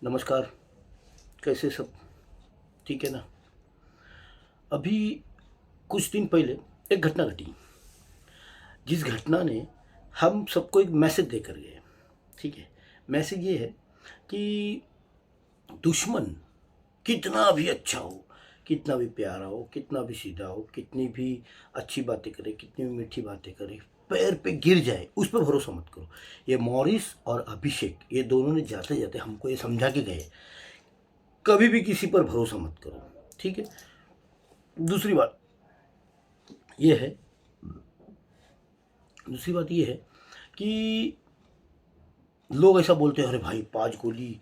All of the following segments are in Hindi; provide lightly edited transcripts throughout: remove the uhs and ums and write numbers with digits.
नमस्कार। कैसे सब ठीक है ना। अभी कुछ दिन पहले एक घटना घटी, जिस घटना ने हम सबको एक मैसेज देकर गए। ठीक है, मैसेज ये है कि दुश्मन कितना भी अच्छा हो, कितना भी प्यारा हो, कितना भी सीधा हो, कितनी भी अच्छी बातें करे, कितनी भी मीठी बातें करे, पैर पे गिर जाए उस पर भरोसा मत करो। ये मॉरिस और अभिषेक, ये दोनों ने जाते जाते हमको ये समझा के गए, कभी भी किसी पर भरोसा मत करो। ठीक है। दूसरी बात ये है दूसरी बात ये है कि लोग ऐसा बोलते हैं, अरे भाई 5 गोली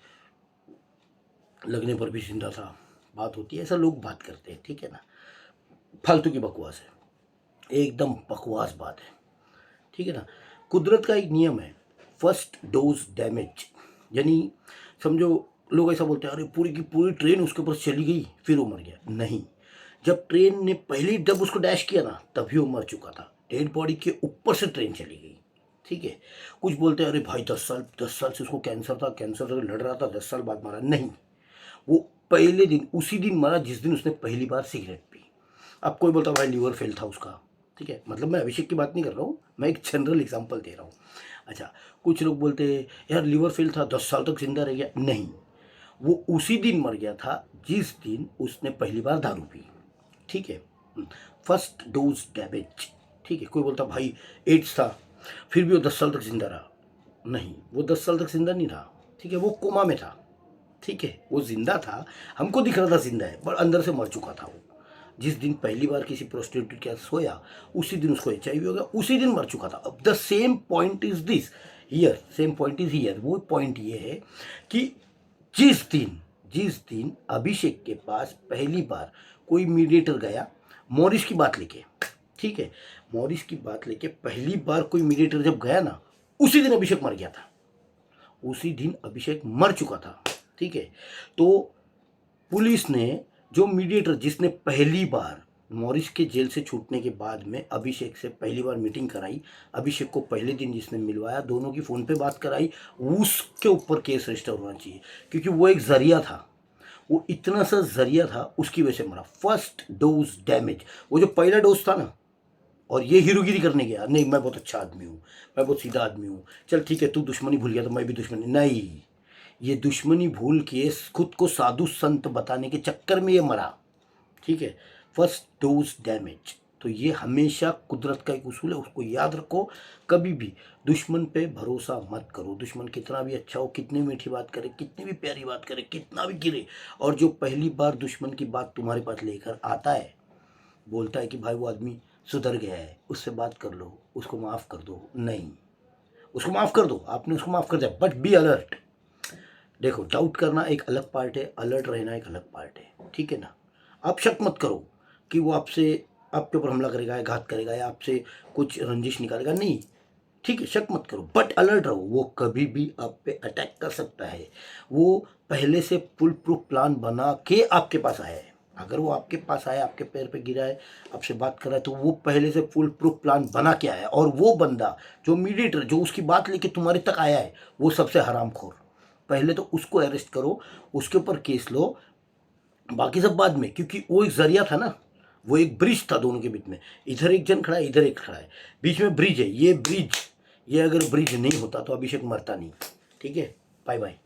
लगने पर भी जिंदा था, बात होती है, ऐसा लोग बात करते हैं। ठीक है ना, फालतू की बकवास है, एकदम बकवास बात है। ठीक है ना। कुदरत का एक नियम है, फर्स्ट डोज डैमेज, यानी समझो लोग ऐसा बोलते हैं, अरे पूरी की पूरी ट्रेन उसके ऊपर चली गई फिर वो मर गया। नहीं, जब ट्रेन ने पहले जब उसको डैश किया ना तभी वो मर चुका था। डेड बॉडी के ऊपर से ट्रेन चली गई। ठीक है। कुछ बोलते हैं, अरे भाई 10 साल से उसको कैंसर था, कैंसर से लड़ रहा था, 10 साल बाद मरा। नहीं, वो पहले दिन उसी दिन मरा जिस दिन उसने पहली बार सिगरेट पी। अब कोई बोलता भाई लीवर फेल था उसका। ठीक है, मतलब मैं अभिषेक की बात नहीं कर रहा हूँ, मैं एक जनरल एग्जांपल दे रहा हूँ। अच्छा, कुछ लोग बोलते हैं यार लीवर फेल था 10 साल तक जिंदा रह गया। नहीं, वो उसी दिन मर गया था जिस दिन उसने पहली बार दारू पी। ठीक है, फर्स्ट डोज डैमेज। ठीक है। कोई बोलता भाई एड्स था फिर भी वो 10 साल तक जिंदा रहा। नहीं, वो 10 साल तक जिंदा नहीं रहा। ठीक है, वो कोमा में था। ठीक है, वो जिंदा था, हमको दिख रहा था जिंदा है, पर अंदर से मर चुका था वो। जिस दिन पहली बार किसी प्रोस्टिट्यूट के साथ सोया उसी दिन उसको HIV हो गया, उसी दिन मर चुका था। अब the same point is this here, same point is here. वो पॉइंट ये है कि जिस दिन अभिषेक के पास पहली बार कोई मीडिएटर गया मॉरिस की बात लेके, ठीक है, मॉरिस की बात लेके पहली बार कोई मीडिएटर जब गया ना, उसी दिन अभिषेक मर गया था, उसी दिन अभिषेक मर चुका था। ठीक है। तो पुलिस ने जो मीडिएटर जिसने पहली बार मॉरिस के जेल से छूटने के बाद में अभिषेक से पहली बार मीटिंग कराई, अभिषेक को पहले दिन जिसने मिलवाया, दोनों की फ़ोन पे बात कराई, उसके ऊपर केस रजिस्टर होना चाहिए, क्योंकि वो एक जरिया था, वो इतना सा जरिया था, उसकी वजह से मरा। फर्स्ट डोज डैमेज, वो जो पहला डोज था ना, और ये हीरोगिरी करने गया, नहीं मैं बहुत अच्छा आदमी हूँ, मैं बहुत सीधा आदमी हूँ, चल ठीक है तू दुश्मनी भूल गया तो मैं भी दुश्मनी, नहीं, ये दुश्मनी भूल के खुद को साधु संत बताने के चक्कर में ये मरा। ठीक है, फर्स्ट डोज डैमेज। तो ये हमेशा कुदरत का एक उसूल है, उसको याद रखो। कभी भी दुश्मन पे भरोसा मत करो। दुश्मन कितना भी अच्छा हो, कितनी मीठी बात करे, कितनी भी प्यारी बात करे, कितना भी गिरे, और जो पहली बार दुश्मन की बात तुम्हारे पास लेकर आता है, बोलता है कि भाई वो आदमी सुधर गया है, उससे बात कर लो, उसको माफ़ कर दो, नहीं, उसको माफ़ कर दो, आपने उसको माफ़ कर दिया, बट बी अलर्ट। देखो, डाउट करना एक अलग पार्ट है, अलर्ट रहना एक अलग पार्ट है। ठीक है ना। आप शक मत करो कि वो आपके ऊपर हमला करेगा या घात करेगा या आपसे कुछ रंजिश निकालेगा, नहीं। ठीक है, शक मत करो, बट अलर्ट रहो, वो कभी भी आप पे अटैक कर सकता है। वो पहले से फुल प्रूफ प्लान बना के आपके पास आया है। अगर वो आपके पास आया, आपके पैर पे गिरा है, आपसे बात कर रहा है, तो वो पहले से फुल प्रूफ प्लान बना के आया है। और वो बंदा जो मीडिएटर, जो उसकी बात लेके तुम्हारे तक आया है, वो सबसे हरामखोर। पहले तो उसको अरेस्ट करो, उसके ऊपर केस लो, बाकी सब बाद में, क्योंकि वो एक जरिया था ना, वो एक ब्रिज था दोनों के बीच में। इधर एक जन खड़ा है, इधर एक खड़ा है, बीच में ब्रिज है। ये अगर ब्रिज नहीं होता तो अभिषेक मरता नहीं। ठीक है, बाय बाय।